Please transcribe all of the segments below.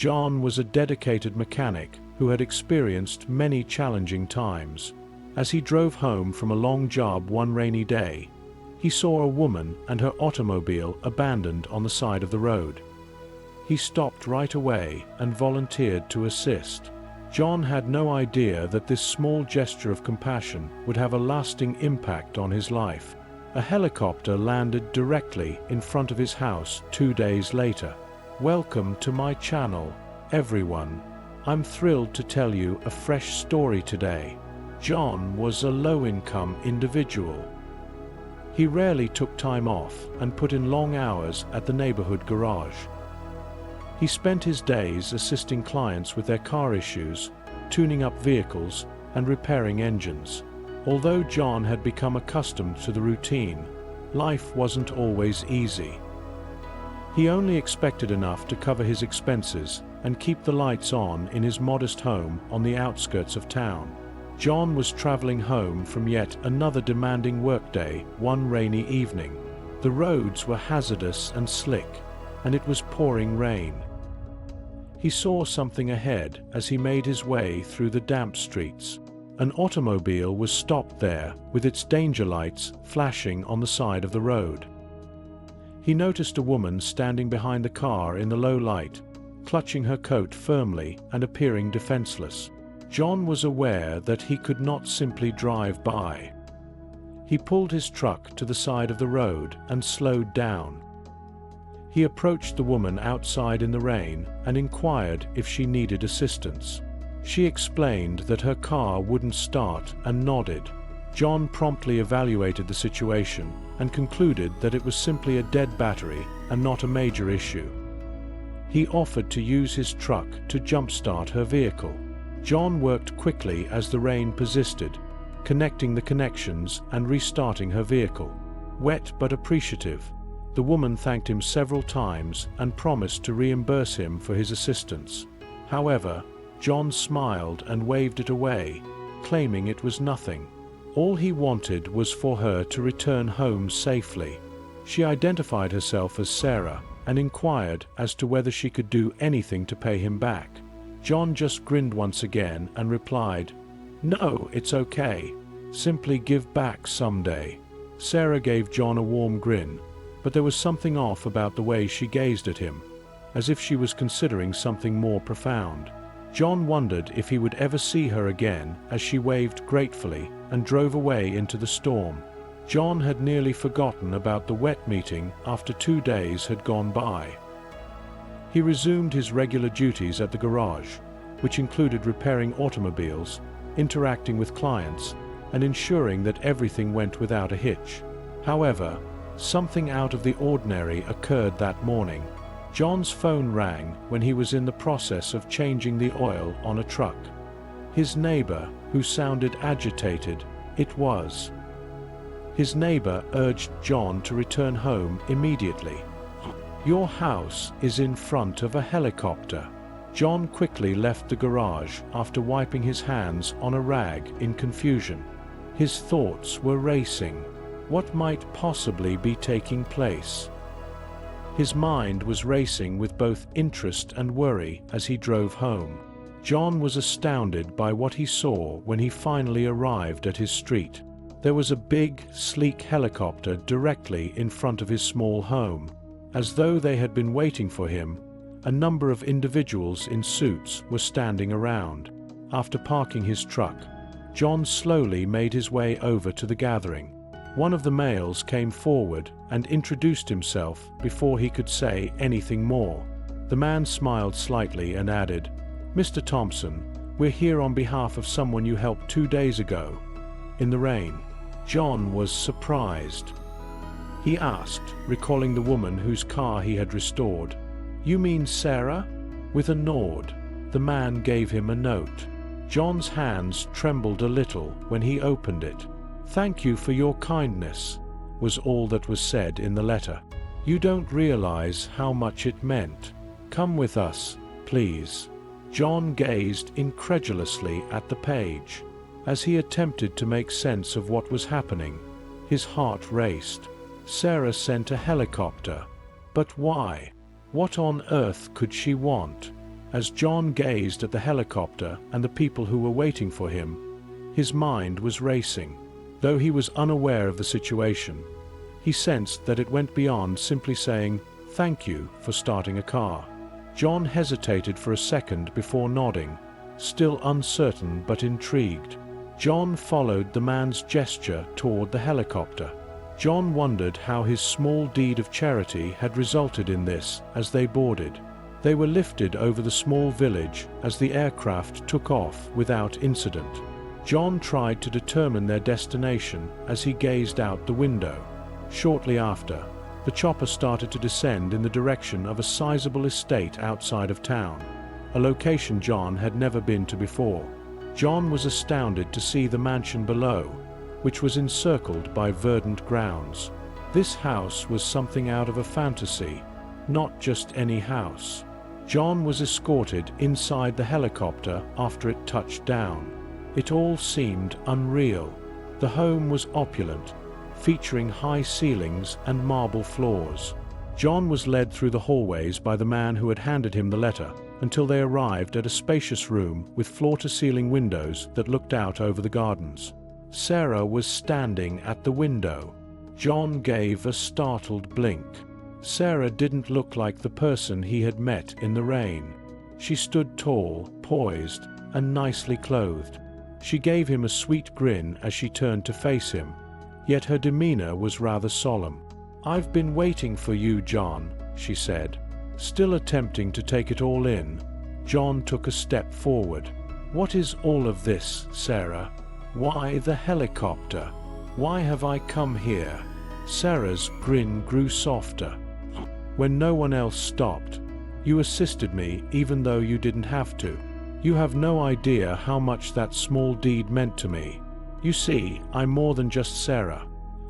John was a dedicated mechanic who had experienced many challenging times. As he drove home from a long job one rainy day, he saw a woman and her automobile abandoned on the side of the road. He stopped right away and volunteered to assist. John had no idea that this small gesture of compassion would have a lasting impact on his life. A helicopter landed directly in front of his house 2 days later. Welcome to my channel, everyone. I'm thrilled to tell you a fresh story today. John was a low-income individual. He rarely took time off and put in long hours at the neighborhood garage. He spent his days assisting clients with their car issues, tuning up vehicles, and repairing engines. Although John had become accustomed to the routine, life wasn't always easy. He only expected enough to cover his expenses and keep the lights on in his modest home on the outskirts of town. John was traveling home from yet another demanding workday one rainy evening. The roads were hazardous and slick, and it was pouring rain. He saw something ahead as he made his way through the damp streets. An automobile was stopped there, with its danger lights flashing on the side of the road. He noticed a woman standing behind the car in the low light, clutching her coat firmly and appearing defenseless. John was aware that he could not simply drive by. He pulled his truck to the side of the road and slowed down. He approached the woman outside in the rain and inquired if she needed assistance. She explained that her car wouldn't start and nodded. John promptly evaluated the situation and concluded that it was simply a dead battery and not a major issue. He offered to use his truck to jumpstart her vehicle. John worked quickly as the rain persisted, connecting the connections and restarting her vehicle. Wet but appreciative, the woman thanked him several times and promised to reimburse him for his assistance. However, John smiled and waved it away, claiming it was nothing. All he wanted was for her to return home safely. She identified herself as Sarah and inquired as to whether she could do anything to pay him back. John just grinned once again and replied, "No, it's okay. Simply give back someday." Sarah gave John a warm grin, but there was something off about the way she gazed at him, as if she was considering something more profound. John wondered if he would ever see her again as she waved gratefully and drove away into the storm. John had nearly forgotten about the wet meeting after 2 days had gone by. He resumed his regular duties at the garage, which included repairing automobiles, interacting with clients, and ensuring that everything went without a hitch. However, something out of the ordinary occurred that morning. John's phone rang when he was in the process of changing the oil on a truck. His neighbor, who sounded agitated, His neighbor urged John to return home immediately. "Your house is in front of a helicopter." John quickly left the garage after wiping his hands on a rag in confusion. His thoughts were racing. What might possibly be taking place? His mind was racing with both interest and worry as he drove home. John was astounded by what he saw when he finally arrived at his street. There was a big, sleek helicopter directly in front of his small home. As though they had been waiting for him, a number of individuals in suits were standing around. After parking his truck, John slowly made his way over to the gathering. One of the males came forward and introduced himself before he could say anything more. The man smiled slightly and added, "Mr. Thompson, we're here on behalf of someone you helped 2 days ago, in the rain." John was surprised. He asked, recalling the woman whose car he had restored, "You mean Sarah?" With a nod, the man gave him a note. John's hands trembled a little when he opened it. "Thank you for your kindness," was all that was said in the letter. "You don't realize how much it meant. Come with us, please." John gazed incredulously at the page. As he attempted to make sense of what was happening, his heart raced. Sarah sent a helicopter. But why? What on earth could she want? As John gazed at the helicopter and the people who were waiting for him, his mind was racing. Though he was unaware of the situation, he sensed that it went beyond simply saying, "Thank you for starting a car." John hesitated for a second before nodding, still uncertain but intrigued. John followed the man's gesture toward the helicopter. John wondered how his small deed of charity had resulted in this. As they boarded, they were lifted over the small village as the aircraft took off without incident. John tried to determine their destination as he gazed out the window. Shortly after, the chopper started to descend in the direction of a sizable estate outside of town, a location John had never been to before. John was astounded to see the mansion below, which was encircled by verdant grounds. This house was something out of a fantasy, not just any house. John was escorted inside the helicopter after it touched down. It all seemed unreal. The home was opulent, featuring high ceilings and marble floors. John was led through the hallways by the man who had handed him the letter, until they arrived at a spacious room with floor-to-ceiling windows that looked out over the gardens. Sarah was standing at the window. John gave a startled blink. Sarah didn't look like the person he had met in the rain. She stood tall, poised, and nicely clothed. She gave him a sweet grin as she turned to face him, yet her demeanor was rather solemn. "I've been waiting for you, John," she said, still attempting to take it all in. John took a step forward. "What is all of this, Sarah? Why the helicopter? Why have I come here?" Sarah's grin grew softer. "When no one else stopped, you assisted me even though you didn't have to. You have no idea how much that small deed meant to me. You see, I'm more than just Sarah.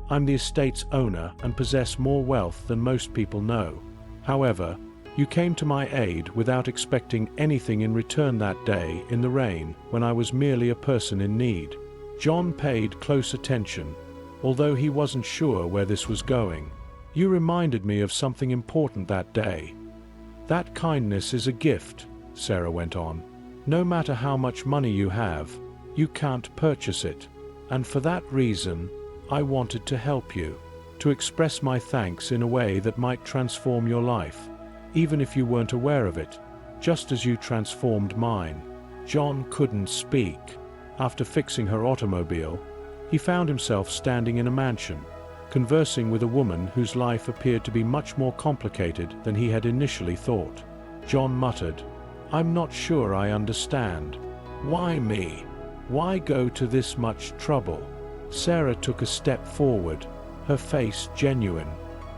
I'm the estate's owner and possess more wealth than most people know. However, you came to my aid without expecting anything in return that day in the rain when I was merely a person in need." John paid close attention, although he wasn't sure where this was going. "You reminded me of something important that day. That kindness is a gift," Sarah went on. "No matter how much money you have, you can't purchase it. And for that reason, I wanted to help you, to express my thanks in a way that might transform your life, even if you weren't aware of it, just as you transformed mine." John couldn't speak. After fixing her automobile, he found himself standing in a mansion, conversing with a woman whose life appeared to be much more complicated than he had initially thought. John muttered, "I'm not sure I understand. Why me? Why go to this much trouble?" Sarah took a step forward, her face genuine.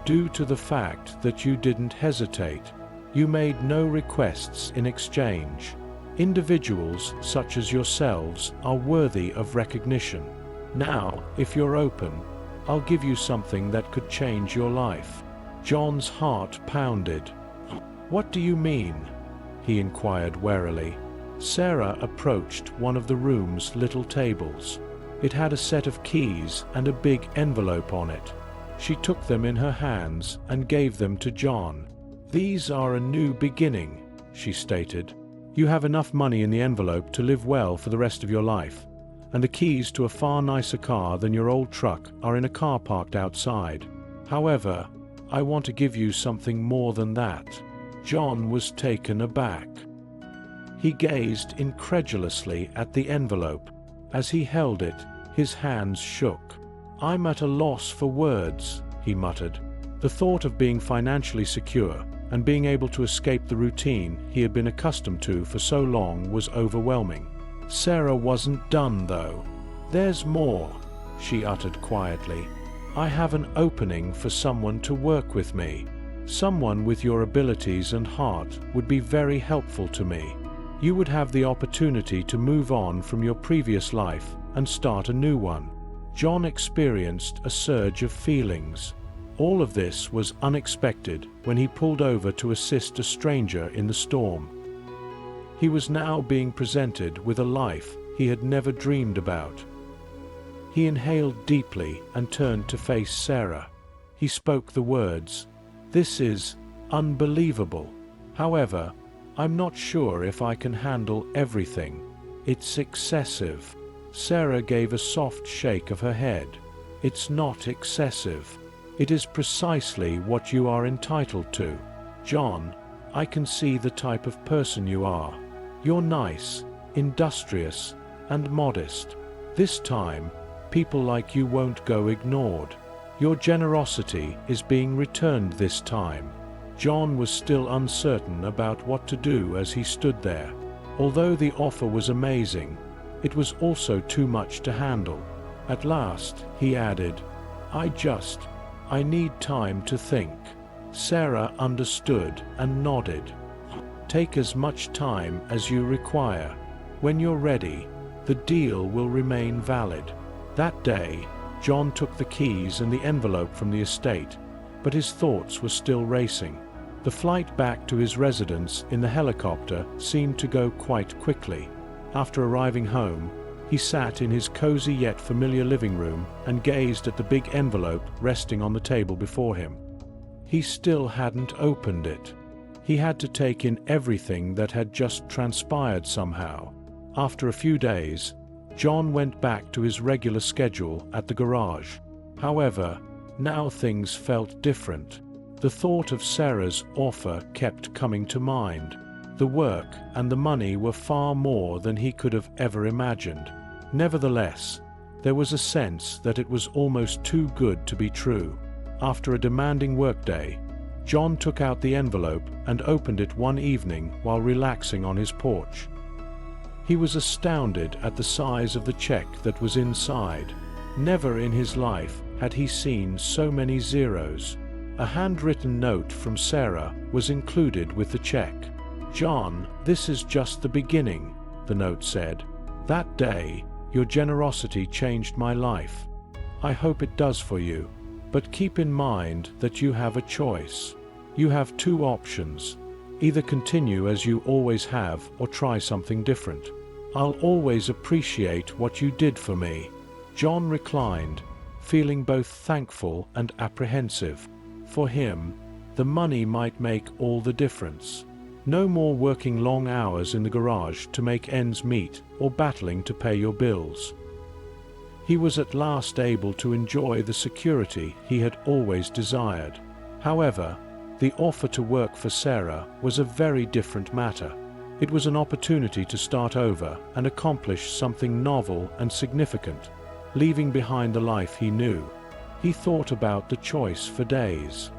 "Due to the fact that you didn't hesitate. You made no requests in exchange. Individuals such as yourselves are worthy of recognition. Now, if you're open, I'll give you something that could change your life." John's heart pounded. "What do you mean?" he inquired warily. Sarah approached one of the room's little tables. It had a set of keys and a big envelope on it. She took them in her hands and gave them to John. "These are a new beginning," she stated. "You have enough money in the envelope to live well for the rest of your life, and the keys to a far nicer car than your old truck are in a car parked outside. However, I want to give you something more than that." John was taken aback. He gazed incredulously at the envelope. As he held it, his hands shook. "I'm at a loss for words," he muttered. The thought of being financially secure and being able to escape the routine he had been accustomed to for so long was overwhelming. Sarah wasn't done, though. "There's more," she uttered quietly. "I have an opening for someone to work with me. Someone with your abilities and heart would be very helpful to me. You would have the opportunity to move on from your previous life and start a new one." John experienced a surge of feelings. All of this was unexpected when he pulled over to assist a stranger in the storm. He was now being presented with a life he had never dreamed about. He inhaled deeply and turned to face Sarah. He spoke the words, "This is unbelievable. However, I'm not sure if I can handle everything. It's excessive. Sarah gave a soft shake of her head. It's not excessive. It is precisely what you are entitled to. John, I can see the type of person you are. You're nice, industrious, and modest. This time, people like you won't go ignored. Your generosity is being returned this time. John was still uncertain about what to do as he stood there. Although the offer was amazing, it was also too much to handle. At last, he added, I need time to think. Sarah understood and nodded. Take as much time as you require. When you're ready, the deal will remain valid. That day, John took the keys and the envelope from the estate, but his thoughts were still racing. The flight back to his residence in the helicopter seemed to go quite quickly. After arriving home, he sat in his cozy yet familiar living room and gazed at the big envelope resting on the table before him. He still hadn't opened it. He had to take in everything that had just transpired somehow. After a few days, John went back to his regular schedule at the garage. However, now things felt different. The thought of Sarah's offer kept coming to mind. The work and the money were far more than he could have ever imagined. Nevertheless, there was a sense that it was almost too good to be true. After a demanding workday, John took out the envelope and opened it one evening while relaxing on his porch. He was astounded at the size of the check that was inside. Never in his life had he seen so many zeros. A handwritten note from Sarah was included with the check. John, this is just the beginning, the note said. That day, your generosity changed my life. I hope it does for you. But keep in mind that you have a choice. You have two options. Either continue as you always have or try something different. I'll always appreciate what you did for me. John reclined, feeling both thankful and apprehensive. For him, the money might make all the difference. No more working long hours in the garage to make ends meet or battling to pay your bills. He was at last able to enjoy the security he had always desired. However, the offer to work for Sarah was a very different matter. It was an opportunity to start over and accomplish something novel and significant, leaving behind the life he knew. He thought about the choice for days.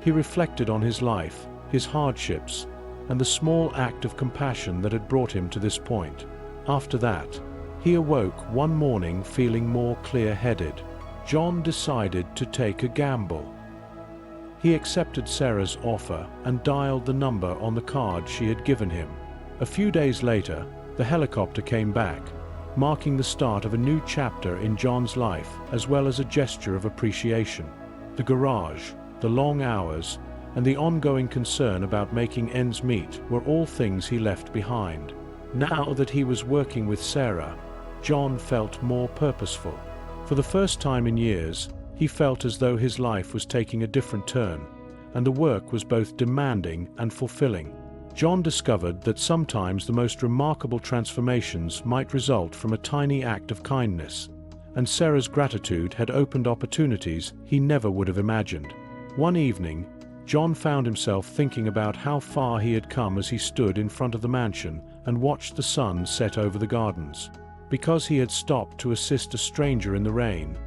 He reflected on his life, his hardships, and the small act of compassion that had brought him to this point. After that, he awoke one morning feeling more clear-headed. John decided to take a gamble. He accepted Sarah's offer and dialed the number on the card she had given him. A few days later, the helicopter came back, marking the start of a new chapter in John's life as well as a gesture of appreciation. The garage, the long hours, and the ongoing concern about making ends meet were all things he left behind. Now that he was working with Sarah, John felt more purposeful. For the first time in years, he felt as though his life was taking a different turn, and the work was both demanding and fulfilling. John discovered that sometimes the most remarkable transformations might result from a tiny act of kindness, and Sarah's gratitude had opened opportunities he never would have imagined. One evening, John found himself thinking about how far he had come as he stood in front of the mansion and watched the sun set over the gardens. Because he had stopped to assist a stranger in the rain,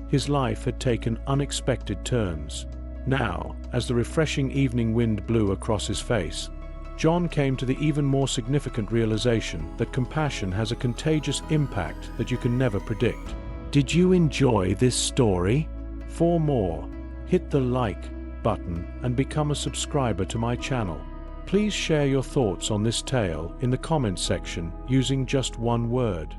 his life had taken unexpected turns. Now, as the refreshing evening wind blew across his face, John came to the even more significant realization that compassion has a contagious impact that you can never predict. Did you enjoy this story? For more, hit the like button and become a subscriber to my channel. Please share your thoughts on this tale in the comments section using just one word.